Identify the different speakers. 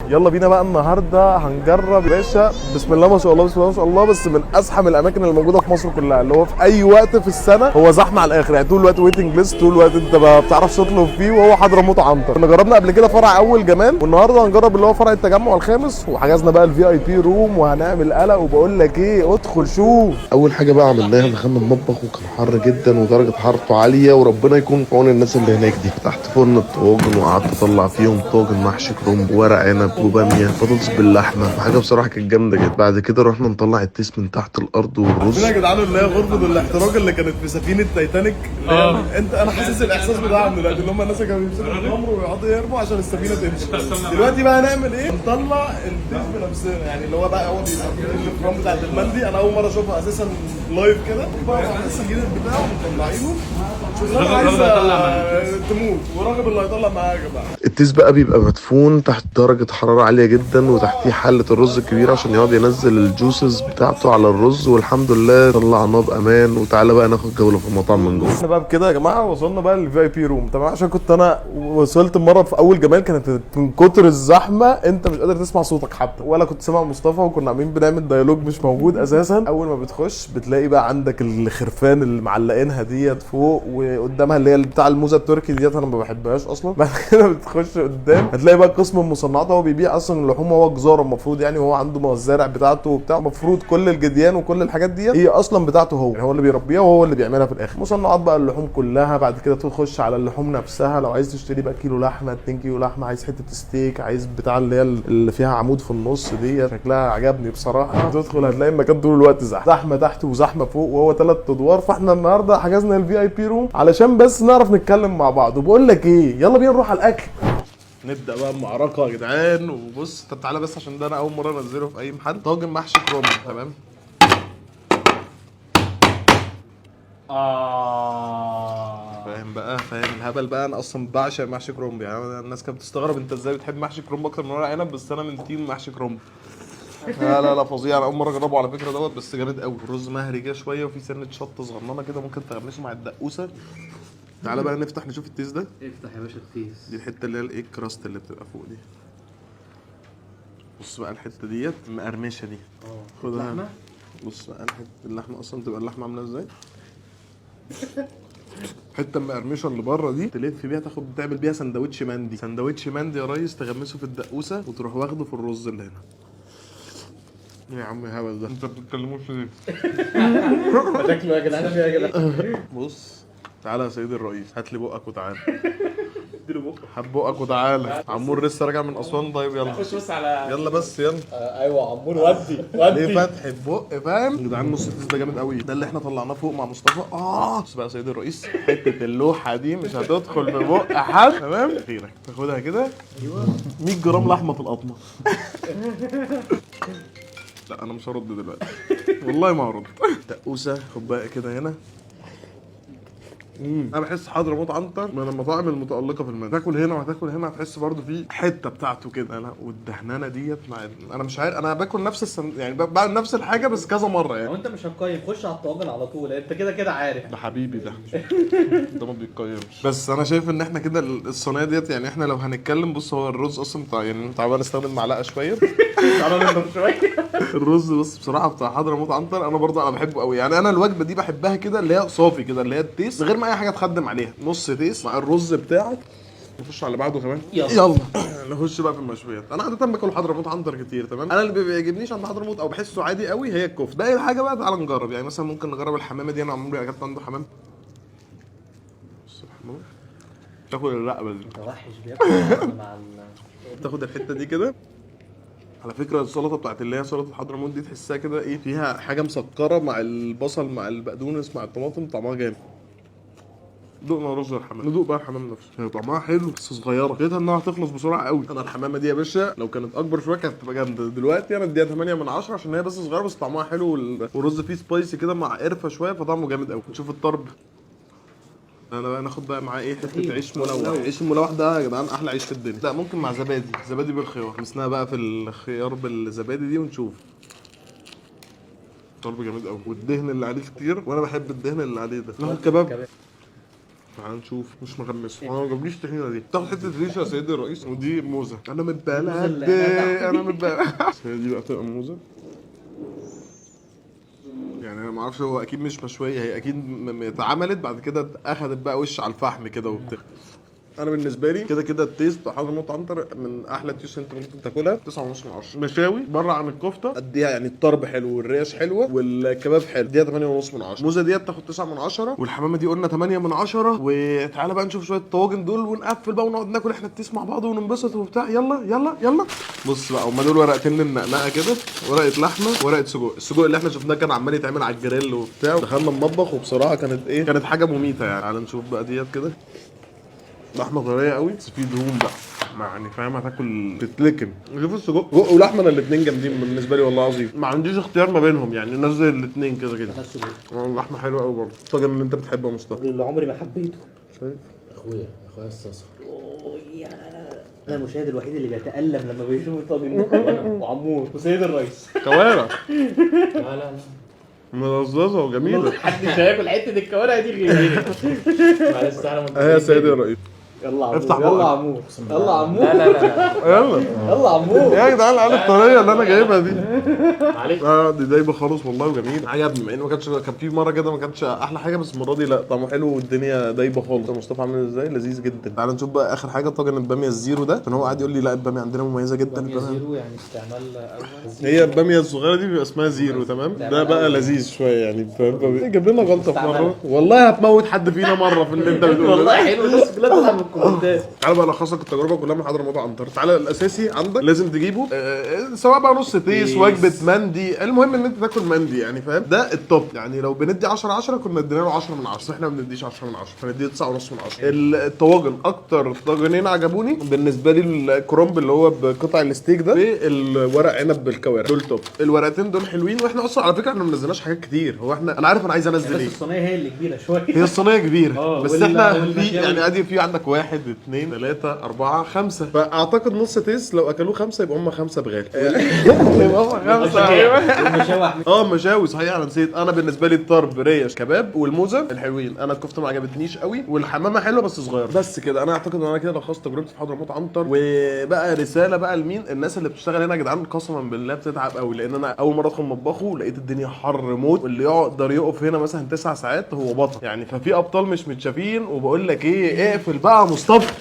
Speaker 1: يلا بينا بقى النهارده هنجرب يا باشا. بسم الله ما شاء الله، بسم الله ما شاء الله، بس من ازحم الاماكن اللي موجوده في مصر كلها، اللي هو في اي وقت في السنه هو زحمه على الاخر، يعني طول الوقت ويتنج ليست، طول الوقت انت ما بتعرفش تطلب فيه، وهو حضرموت عنتر. كنا جربنا قبل كده فرع اول جمال، والنهارده هنجرب اللي هو فرع التجمع الخامس، وحجزنا بقى الفي اي بي روم وهنعمل قلق. وبقول لك ايه، ادخل شوف. اول حاجه بقى عملناها دخلنا المطبخ وكان حر جدا ودرجه حرارته عاليه، وربنا يكون في عون الناس اللي هناك دي. فتحت فرن الطواجن وقعدت اطلع فيهم طاجن محشي كرنب وورق عنب وباميه بطاطس باللحمه، وحاجه بصراحه كانت جامده جدا. بعد كده رحنا نطلع التيس من تحت الارض والرز.
Speaker 2: يا جدعان اللي هي غرفه الاحتراق اللي كانت في سفينه تايتانيك. انت انا حاسس الاحساس بتاعهم دلوقتي، اللي هم الناس اللي كانوا بيمسكوا الخمر ويقعدوا يرموا عشان السفينه تمشي. دلوقتي بقى هنعمل ايه؟ نطلع التيس بنفسنا، يعني اللي هو بقى هو بيبقى في الفرن بتاعت المندي. انا اول مره اشوفها اساسا لايف كده، بقى لسه الجديد بتاعه مطلعينه. شغاله عايزه تموت، وراغب اللي هيطلع معاها يا جماعه.
Speaker 1: التيس بقى بيبقى مدفون تحت درجه حراره عاليه جدا، وتحتيه حله الرز الكبيره عشان يقعد ينزل الجوسز بتاعته على الرز، والحمد لله طلعناه بامان. وتعالى بقى ناخد جوله في المطعم من جوه. احنا بقى بكده يا جماعه وصلنا بقى للفي اي بي روم، تمام؟ عشان كنت انا وصلت مره في اول جمال، كانت من كتر الزحمه انت مش قادر تسمع صوتك حتى، ولا كنت سامع مصطفى، وكنا عاملين بنعمل ديالوج مش موجود اساسا. اول ما بتخش بتلاقي بقى عندك الخرفان اللي معلقينها ديت فوق، وقدامها اللي هي بتاع الموزه التركي ديت، انا ما بحبهاش اصلا. بعد كده بتخش قدام هتلاقي بقى قسم المصنعات، هو بيبيع اصلا اللحوم، هو جزاره المفروض يعني، وهو عنده مزارع بتاعته وبتاع، المفروض كل الجديان وكل الحاجات ديت هي اصلا بتاعته هو، يعني هو اللي بيربيها وهو اللي بيعملها في الاخر. مصنعات بقى اللحوم كلها. بعد كده تخش على اللحوم نفسها، لو عايز تشتري بقى كيلو لحمه 2 كيلو لحمه، عايز حته ستيك، عايز بتاع اللي هي اللي فيها عمود في النص دي، شكلها عجبني بصراحه. تدخل هتلاقي المكان طول الوقت زحمه تحت وزحمه فوق، وهو 3 ادوار. فاحنا النهارده حجزنا الفي اي بي روم علشان بس نعرف نتكلم مع بعض. وبقول لك ايه، يلا بينا نروح على الاكل. نبدا بقى المعركه يا جدعان. وبص طب تعالى بس، عشان ده انا اول مره انزله في اي محل. طاجن محشي كرنب، تمام؟ فاهم بقى، فاهم الهبل بقى. انا اصلا بعشق محشي كرنب، يعني الناس كانت بتستغرب انت ازاي بتحب محشي كرنب اكتر من ورق عنب، بس انا من تيم محشي كرنب. لا لا لا فظيع، انا اول مره اجربه على فكره دوت، بس جامد قوي. الرز مهري كده شويه، وفي سنه شطه صغننه كده ممكن تغمسه مع الدقوسه. تعالى بقى نفتح نشوف التيس ده.
Speaker 3: افتح يا باشا التيس.
Speaker 1: دي الحته اللي هي الايه الكراست اللي بتبقى فوق دي. بص بقى الحته ديت مقرمشه دي، خدها. بص بقى الحته اللحمه اصلا تبقى اللحمه عامله ازاي. حته مقرمشه اللي بره دي تلف بيها، تعمل بيها سندوتش مندي. سندوتش مندي يا ريس، تغمسه في الدقوسه وتروح واخده في الرز اللي هنا. يا عم الهبل ده، انت بتتكلموش ليه؟
Speaker 3: شكله يا جدعان فيها يا جدعان.
Speaker 1: بص تعالى يا سيدي الرئيس، هات لي بقك وتعالى.
Speaker 3: اديله بكره.
Speaker 1: هات بقك وتعالى. عمور لسه راجع من اسوان. طيب يلا
Speaker 3: خش بس على
Speaker 1: يلا بس يلا.
Speaker 3: ايوه عمور ودي
Speaker 1: ليه فتح البق، فاهم يا جدعان؟ نص التيس ده جامد قوي، ده اللي احنا طلعناه فوق مع مصطفى. بص بقى يا سيدي الرئيس، حته اللوحه دي مش هتدخل ببق حد، تمام؟ خيرك تاخدها كده. ايوه 100 جرام لحمه في القطمه. لا انا مش هرد دلوقتي، والله ما هرد. دقوسه خد بقى كده هنا. انا بحس حضرموت عنتر من المطاعم المتالقه في المنيو. تاكل هنا وهتاكل هنا، هتحس برضو في حته بتاعته كده. انا والدهنانه ديت مع انا مش عارف، انا باكل نفس يعني بعمل نفس الحاجه بس كذا مره يعني.
Speaker 3: لو انت مش هتقيم خش على الطواجن على طول، انت كده كده عارف.
Speaker 1: ده حبيبي ده. ده ما بيتقيمش. بس انا شايف ان احنا كده الصينيه ديت، يعني احنا لو هنتكلم، بص هو الرز اصلا بتاع، يعني تعالى نستخدم معلقه شويه.
Speaker 3: تعالى نضرب شويه.
Speaker 1: الرز بص بصراحه بتاع حضرموت عنتر انا برضه انا بحبه قوي، يعني انا الوجبه دي بحبها كده، اللي هي صافي كده، اللي هي التيس من غير ما اي حاجه تخدم عليها. نص تيس مع الرز بتاعك. نخش على بعضه كمان. يلا نخش بقى في المشويات. انا عاده باكل حضرموت عنتر كتير، تمام؟ انا اللي بيعجبنيش عند حضرموت او بحسه عادي قوي هي الكفته. باقي الحاجه بقى تعالى نجرب، يعني مثلا ممكن نجرب الحمامه دي. انا عمري اكلت عنده حمام. بص الحمام تاخد الرقبه دي،
Speaker 3: وحش بياكل مع
Speaker 1: تاخد الحته دي كده. على فكره السلطه بتاعت اللي هي سلطه حضرموت دي تحسها كده ايه، فيها حاجه مسكره مع البصل مع البقدونس مع الطماطم، طعمها جامد. دوقنا رز الحمام، ندوق بقى الحمام نفسه. هي طعمها حلو بس صغيره، لقيتها انها هتخلص بسرعه قوي. انا الحمامه دي يا باشا لو كانت اكبر شويه كانت هتبقى جامده. دلوقتي انا اديها 8 من 10 عشان هي بس صغيره، بس طعمها حلو، والرز فيه سبايسي كده مع قرفه شويه، فطعمه جامد قوي. نشوف الطرب. انا بقى ناخد بقى معاه ايه، حته عيش ملوح. عيش الملوح ده يا جدعان احلى عيش في الدنيا. لا ممكن مع زبادي، زبادي بالخيار. مسناها بقى في الخيار بالزبادي دي ونشوف. طرب جامد قوي، والدهن اللي عليه كتير، وانا بحب الدهن اللي عليه ده. ناخد كباب. تعال نشوف. مش مغمسه، انا ما جابليش طحينه دي. تاخد حته ريشه يا سيدي الرئيس، ودي موزه. انا من بلد، انا من بلد. هي دي بقى تبقى موزه. يعني انا ما اعرفش، هو اكيد مش مشويه، هي اكيد اتعملت بعد كده اخدت بقى وش على الفحم كده وبتاع. انا بالنسبه لي كده كده التيست حضرموت عنتر من احلى التيست انت ممكن تاكلها. 9.5 من 10. مشاوي بره عن الكفته اديها، يعني الطرب حلو والريش حلوه والكباب حلو، اديها 8.5 من 10. موزه ديت تاخد 9 من 10، والحمامه دي قلنا 8 من 10. وتعالى بقى نشوف شويه الطواجن دول ونقفل بقى ونقعد ناكل احنا التيست مع بعض وننبسط وبتاع. يلا يلا يلا. بص بقى، هم دول ورقتين للنقنقه كده، ورقه لحمه ورقه سجق. السجق اللي احنا شفناه كان عمال يتعمل على الجريل وبتاع. دخلنا المطبخ وبصراحه كانت ايه، كانت حاجه مميته يعني. تعالى نشوف بقى ديت كده. لحمه طريه قوي بس في دهون بقى، يعني فاهم، هتاكل تتلكم. شوف السجق ولحمه، انا الاثنين جامدين بالنسبه لي والله العظيم. ما عنديش اختيار ما بينهم، يعني نزل الاثنين كده كده. اللحمه حلوه قوي برضه. الطاجن اللي انت بتحبه يا مصطفى
Speaker 3: اللي عمري ما حبيته.
Speaker 1: شايف؟
Speaker 3: اخويا الصاصه. انا المشاهد الوحيد اللي بيتألم لما بيشوف الطاجن ده. وعمور وسيد الرئيس
Speaker 1: كوارع
Speaker 3: لا
Speaker 1: ملظظه وجميله.
Speaker 3: محدش هياكل حته الكوارع دي غيري. معلش تعالى
Speaker 1: يا سيدي الرئيس.
Speaker 3: يلا عمور،
Speaker 1: افتح
Speaker 3: يلا
Speaker 1: بقك.
Speaker 3: عمور، يلا عمور.
Speaker 2: لا
Speaker 1: يلا
Speaker 3: يلا عمور
Speaker 1: يا جدعان، العيال الطريه اللي انا جايبها دي.
Speaker 3: معلش.
Speaker 1: دي دايبه خالص والله وجميل، عجبني. مع انه ما كانش، كان في مره كده ما كانش احلى حاجه، بس المره دي لا، طعمه حلو والدنيا دايبه خالص. مصطفى عامل ازاي؟ لذيذ جدا. تعال نشوف بقى اخر حاجه، طاجن الباميه الزيرو ده. عشان هو قاعد يقول لي لا الباميه عندنا مميزه جدا.
Speaker 3: بامية زيرو يعني استعمال اول.
Speaker 1: هي الباميه الصغيره دي بيبقى اسمها زيرو، تمام؟ ده بقى لذيذ شويه يعني، فاهم؟ جاب لنا غلطه في مره والله، هتموت حد فينا مره في اللي انت بتقوله.
Speaker 3: والله حلو، الناس كلها تطلع من الكومنتات.
Speaker 1: تعالى بقى الخصك التجربه كلها من حضرموت عنتر. تعالى الاساسي عندك لازم تجيبه، سواء بقى نص تيس، وجبه مندي، المهم ان انت تاكل مندي يعني، فاهم؟ ده التوب يعني. لو بندي 10 كنا ادينا له 10 من 10، احنا ما بنديش 10 من 10، فنديه 9.5 من 10. الطواجن اكتر طاجنين عجبوني بالنسبه لي الكرومب اللي هو بقطع الستيك ده، والورق عنب بالكوارع، دول توب. الورقتين دول حلوين. واحنا اصلا على فكره احنا ما نزلناش حاجات كتير. هو احنا، انا عارف انا عايز انزل
Speaker 3: بس
Speaker 1: ايه،
Speaker 3: الصينيه هي اللي كبيره شويه.
Speaker 1: هي الصينيه كبيره بس احنا في
Speaker 3: والمشاوي.
Speaker 1: يعني ادي في عندك 1 2 3 4 5، فاعتقد نص تيس لو اكلوه 5 يبقى هم 5 بغالي. يبقى هم 5.
Speaker 3: المشاوي
Speaker 1: مشاوي صحيح، انا نسيت. انا بالنسبه لي الطرب ريش كباب والموزه الحلوين. انا الكفته ما عجبتنيش قوي، والحمامه حلوه بس صغيره. بس كده انا اعتقد ان انا كده لخصت تجربتي في حضرموت عنتر. وبقى رساله بقى لمين الناس اللي بتشتغل هنا يا جدعان، قسما بالله بتتعب قوي. لان انا اول مره ادخل مطبخه لقيت الدنيا حر موت، واللي يقدر يقف هنا مثلا 9 ساعات هو بطل يعني. ففي ابطال مش متشافين. وبقول لك ايه، اقفل بقى مصطفى.